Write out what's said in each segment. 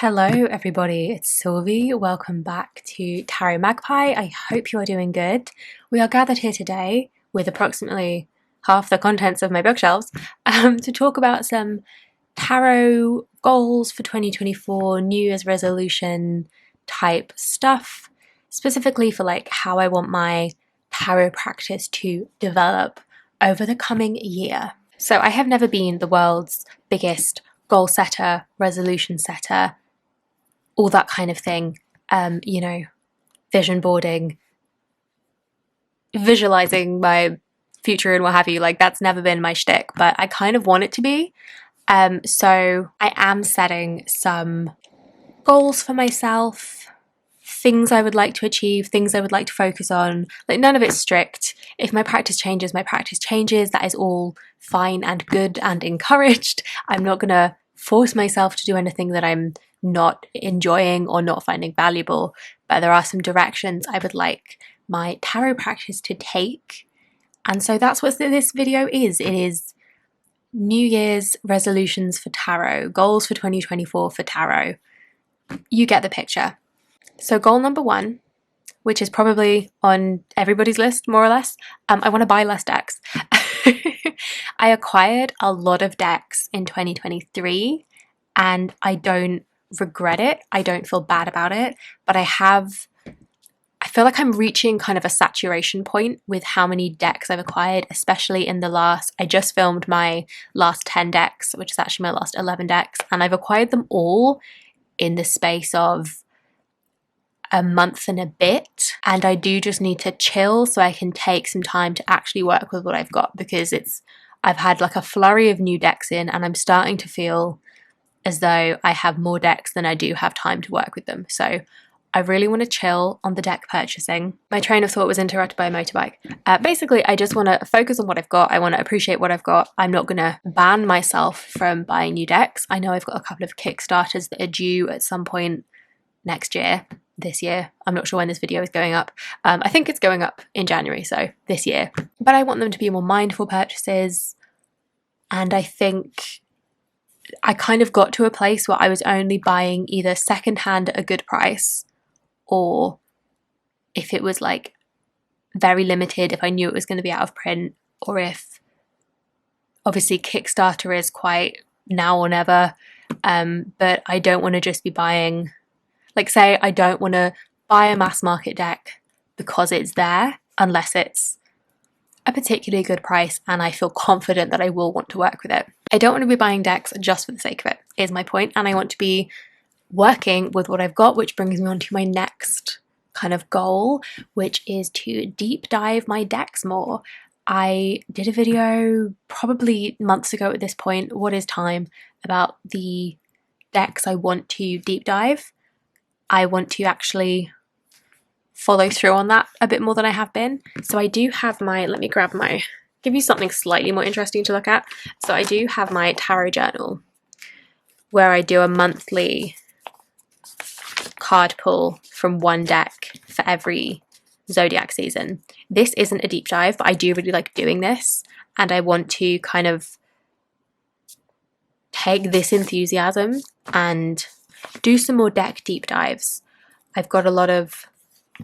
Hello everybody, it's Sylvie. Welcome back to Tarot Magpie. I hope you are doing good. We are gathered here today with approximately half the contents of my bookshelves to talk about some tarot goals for 2024, New Year's resolution type stuff, specifically for like how I want my tarot practice to develop over the coming year. So I have never been the world's biggest goal setter, resolution setter, all that kind of thing, vision boarding, visualizing my future and what have you. Like, that's never been my shtick, but I kind of want it to be. So I am setting some goals for myself, things I would like to achieve, things I would like to focus on. Like, none of it's strict. If my practice changes, my practice changes. That is all fine and good and encouraged. I'm not going to force myself to do anything that I'm not enjoying or not finding valuable, but there are some directions I would like my tarot practice to take. And so that's what this video is. It is New Year's resolutions for tarot, goals for 2024 for tarot. You get the picture. So goal number one, which is probably on everybody's list, more or less, I want to buy less decks. I acquired a lot of decks in 2023 and I don't regret it. I don't feel bad about it, but I feel like I'm reaching kind of a saturation point with how many decks I've acquired, especially in I just filmed my last 10 decks, which is actually my last 11 decks, and I've acquired them all in the space of a month and a bit, and I do just need to chill so I can take some time to actually work with what I've got, because I've had like a flurry of new decks in and I'm starting to feel as though I have more decks than I do have time to work with them. So I really want to chill on the deck purchasing. My train of thought was interrupted by a motorbike. Basically, I just want to focus on what I've got. I want to appreciate what I've got. I'm not going to ban myself from buying new decks. I know I've got a couple of Kickstarters that are due at some point this year. I'm not sure when this video is going up. I think it's going up in January, so this year. But I want them to be more mindful purchases. And I think I kind of got to a place where I was only buying either secondhand at a good price, or if it was like very limited, if I knew it was going to be out of print, or if obviously Kickstarter is quite now or never, but I don't want to just be buying, like, say I don't want to buy a mass market deck because it's there, unless it's a particularly good price and I feel confident that I will want to work with it. I don't want to be buying decks just for the sake of it, is my point, and I want to be working with what I've got, which brings me on to my next kind of goal, which is to deep dive my decks more. I did a video probably months ago at this point, what is time, about the decks I want to deep dive. I want to actually follow through on that a bit more than I have been. So I do have let me give you something slightly more interesting to look at. So I do have my tarot journal where I do a monthly card pull from one deck for every zodiac season. This isn't a deep dive, but I do really like doing this, and I want to kind of take this enthusiasm and do some more deck deep dives. I've got a lot of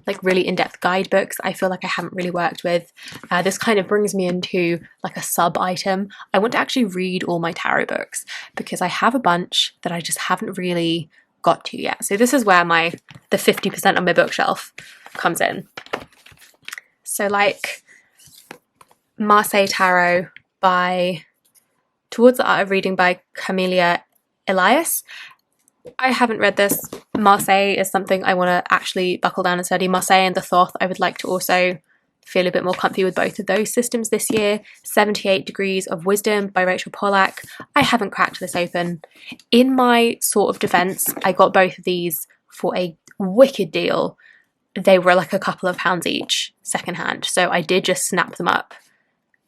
like really in-depth guidebooks I feel like I haven't really worked with. This kind of brings me into like a sub item. I want to actually read all my tarot books because I have a bunch that I just haven't really got to yet. So this is where the 50% on my bookshelf comes in. So like Marseille Tarot Towards the Art of Reading by Camelia Elias. I haven't read this. Marseille is something I want to actually buckle down and study. Marseille and the Thoth, I would like to also feel a bit more comfy with both of those systems this year. 78 Degrees of Wisdom by Rachel Pollack. I haven't cracked this open. In my sort of defense, I got both of these for a wicked deal. They were like a couple of pounds each secondhand. So I did just snap them up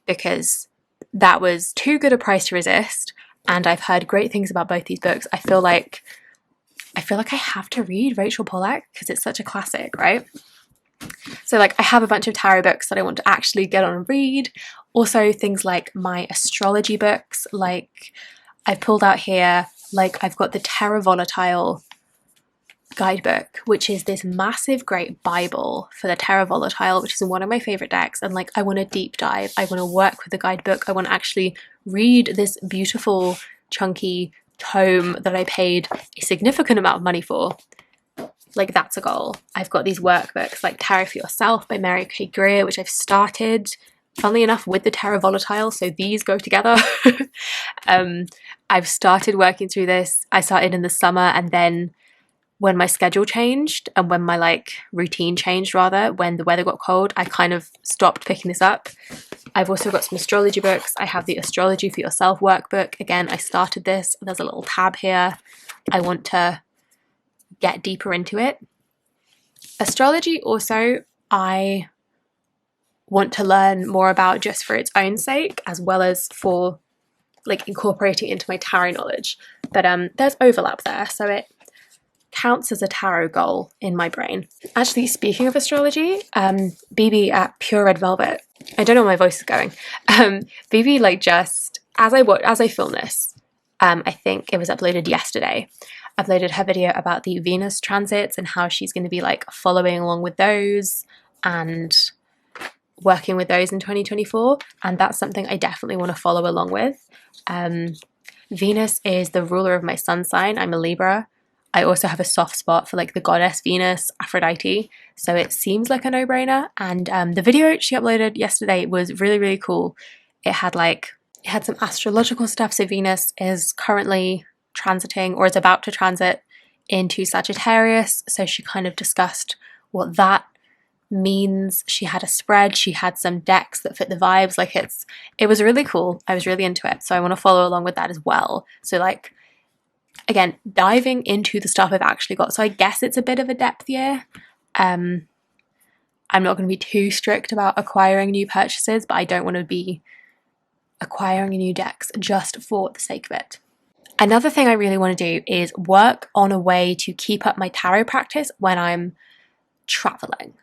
because that was too good a price to resist. And I've heard great things about both these books. I feel like I have to read Rachel Pollack because it's such a classic, right? So like I have a bunch of tarot books that I want to actually get on and read. Also things like my astrology books, like I've pulled out here, like I've got the Terra Volatile guidebook, which is this massive great Bible for the Terra Volatile, which is one of my favorite decks. And like, I want to deep dive, I want to work with the guidebook, I want to actually read this beautiful chunky tome that I paid a significant amount of money for. Like, that's a goal. I've got these workbooks like Tarot for Yourself by Mary Kay Greer, which I've started, funnily enough, with the Tarot Volatile, so these go together. I've started working through this. I started in the summer, and then when my schedule changed and when my like routine changed, rather, when the weather got cold, I kind of stopped picking this up. I've also got some astrology books. I have the Astrology for Yourself workbook. Again, I started this. There's a little tab here. I want to get deeper into it. Astrology also, I want to learn more about just for its own sake, as well as for like incorporating into my tarot knowledge. But there's overlap there, so it counts as a tarot goal in my brain. Actually, speaking of astrology, BB at Pure Red Velvet, I don't know where my voice is going. BB, like, just as I film this, I think it was uploaded yesterday, uploaded her video about the Venus transits and how she's going to be like following along with those and working with those in 2024, and that's something I definitely want to follow along with. Venus is the ruler of my sun sign. I'm a Libra. I also have a soft spot for like the goddess Venus, Aphrodite, so it seems like a no-brainer. And the video she uploaded yesterday was really, really cool. It had some astrological stuff. So Venus is currently transiting, or is about to transit, into Sagittarius, so she kind of discussed what that means. She had a spread, she had some decks that fit the vibes. Like, it was really cool. I was really into it, so I want to follow along with that as well. So like, again, diving into the stuff I've actually got. So I guess it's a bit of a depth year. I'm not going to be too strict about acquiring new purchases, but I don't want to be acquiring new decks just for the sake of it. Another thing I really want to do is work on a way to keep up my tarot practice when I'm traveling.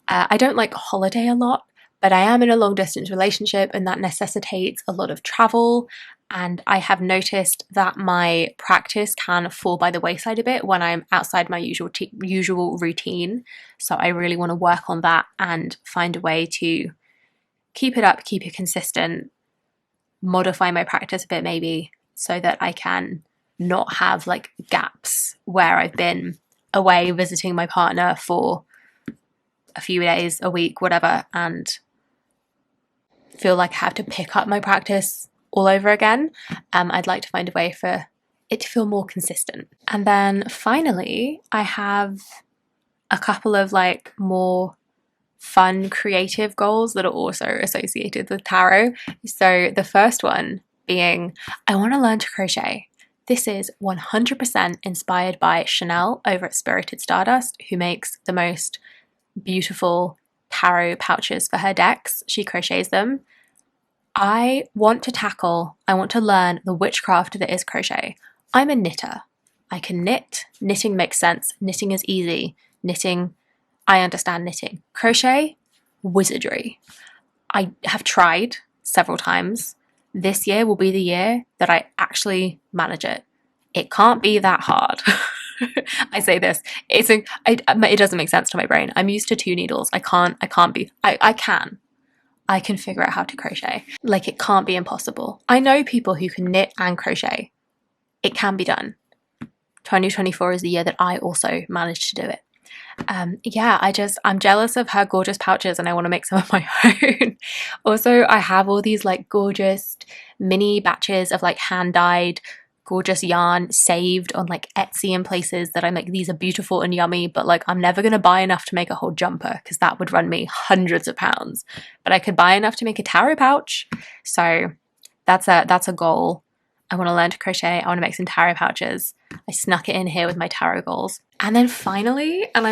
I don't like holiday a lot, but I am in a long distance relationship, and that necessitates a lot of travel. And I have noticed that my practice can fall by the wayside a bit when I'm outside my usual routine. So I really want to work on that and find a way to keep it up, keep it consistent, modify my practice a bit maybe, so that I can not have like gaps where I've been away visiting my partner for a few days, a week, whatever, and feel like I have to pick up my practice all over again. I'd like to find a way for it to feel more consistent. And then finally, I have a couple of like more fun creative goals that are also associated with tarot. So the first one being, I want to learn to crochet. This is 100% inspired by Chanel over at Spirited Stardust, who makes the most beautiful tarot pouches for her decks. She crochets them. I want to learn the witchcraft that is crochet. I'm a knitter. I can knit. Knitting makes sense. Knitting is easy. I understand knitting. Crochet, wizardry. I have tried several times. This year will be the year that I actually manage it. It can't be that hard. I say this, it doesn't make sense to my brain. I'm used to 2 needles. I can figure out how to crochet. Like, it can't be impossible. I know people who can knit and crochet. It can be done. 2024 is the year that I also managed to do it. I'm jealous of her gorgeous pouches, and I want to make some of my own. Also, I have all these like gorgeous mini batches of like hand dyed gorgeous yarn saved on like Etsy and places that I'm like, these are beautiful and yummy, but like I'm never going to buy enough to make a whole jumper because that would run me hundreds of pounds. But I could buy enough to make a tarot pouch. So that's a goal. I want to learn to crochet. I want to make some tarot pouches. I snuck it in here with my tarot goals. And then finally, and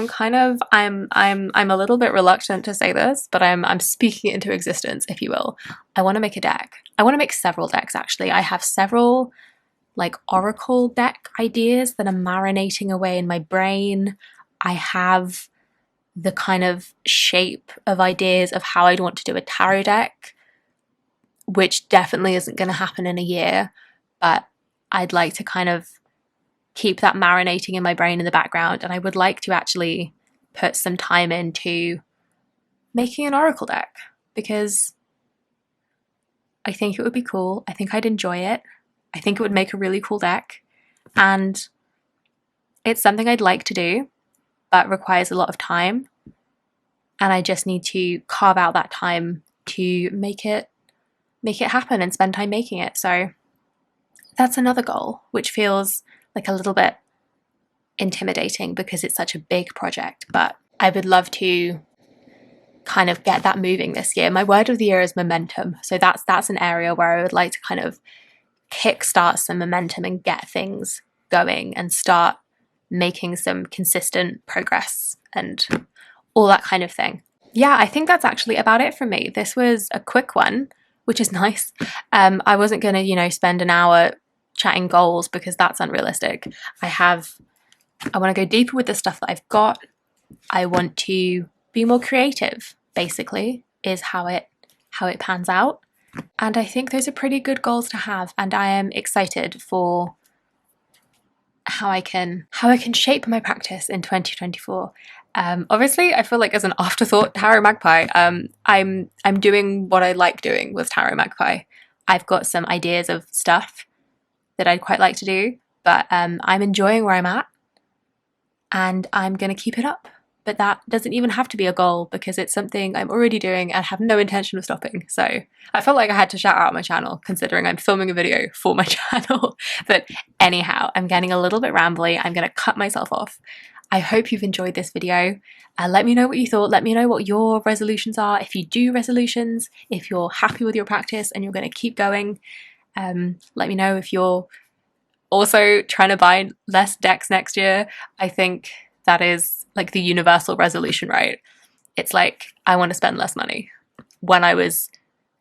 I'm a little bit reluctant to say this, but I'm speaking it into existence, if you will. I want to make a deck. I want to make several decks, actually. I have several like oracle deck ideas that are marinating away in my brain. I have the kind of shape of ideas of how I'd want to do a tarot deck, which definitely isn't going to happen in a year, but I'd like to kind of keep that marinating in my brain in the background, and I would like to actually put some time into making an oracle deck, because I think it would be cool. I think I'd enjoy it. I think it would make a really cool deck, and it's something I'd like to do, but requires a lot of time, and I just need to carve out that time to make it happen and spend time making it. So that's another goal, which feels like a little bit intimidating because it's such a big project, but I would love to kind of get that moving this year. My word of the year is momentum. So that's an area where I would like to kind of kickstart some momentum and get things going and start making some consistent progress and all that kind of thing. Yeah, I think that's actually about it for me. This was a quick one, which is nice. I wasn't going to, spend an hour chatting goals because that's unrealistic. I want to go deeper with the stuff that I've got. I want to be more creative, basically, is how it pans out. And I think those are pretty good goals to have, and I am excited for how I can shape my practice in 2024. Obviously, I feel like as an afterthought, Tarot Magpie, I'm doing what I like doing with Tarot Magpie. I've got some ideas of stuff that I'd quite like to do, but I'm enjoying where I'm at, and I'm going to keep it up. But that doesn't even have to be a goal because it's something I'm already doing and have no intention of stopping. So I felt like I had to shout out my channel considering I'm filming a video for my channel. But anyhow, I'm getting a little bit rambly. I'm going to cut myself off. I hope you've enjoyed this video. Let me know what you thought. Let me know what your resolutions are. If you do resolutions, if you're happy with your practice and you're going to keep going. Let me know if you're also trying to buy less decks next year. I think that is like the universal resolution, right? It's like, I want to spend less money. When I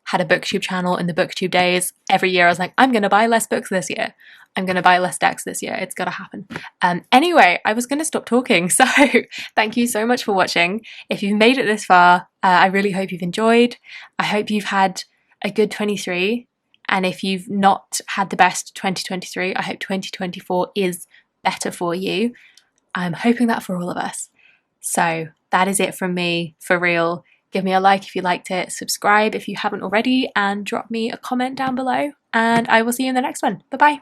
had a booktube channel in the booktube days, every year I was like, I'm going to buy less books this year. I'm going to buy less decks this year. It's got to happen. Anyway, I was going to stop talking. So thank you so much for watching. If you've made it this far, I really hope you've enjoyed. I hope you've had a good 23. And if you've not had the best 2023, I hope 2024 is better for you. I'm hoping that for all of us. So that is it from me, for real. Give me a like if you liked it, subscribe if you haven't already, and drop me a comment down below. And I will see you in the next one. Bye-bye.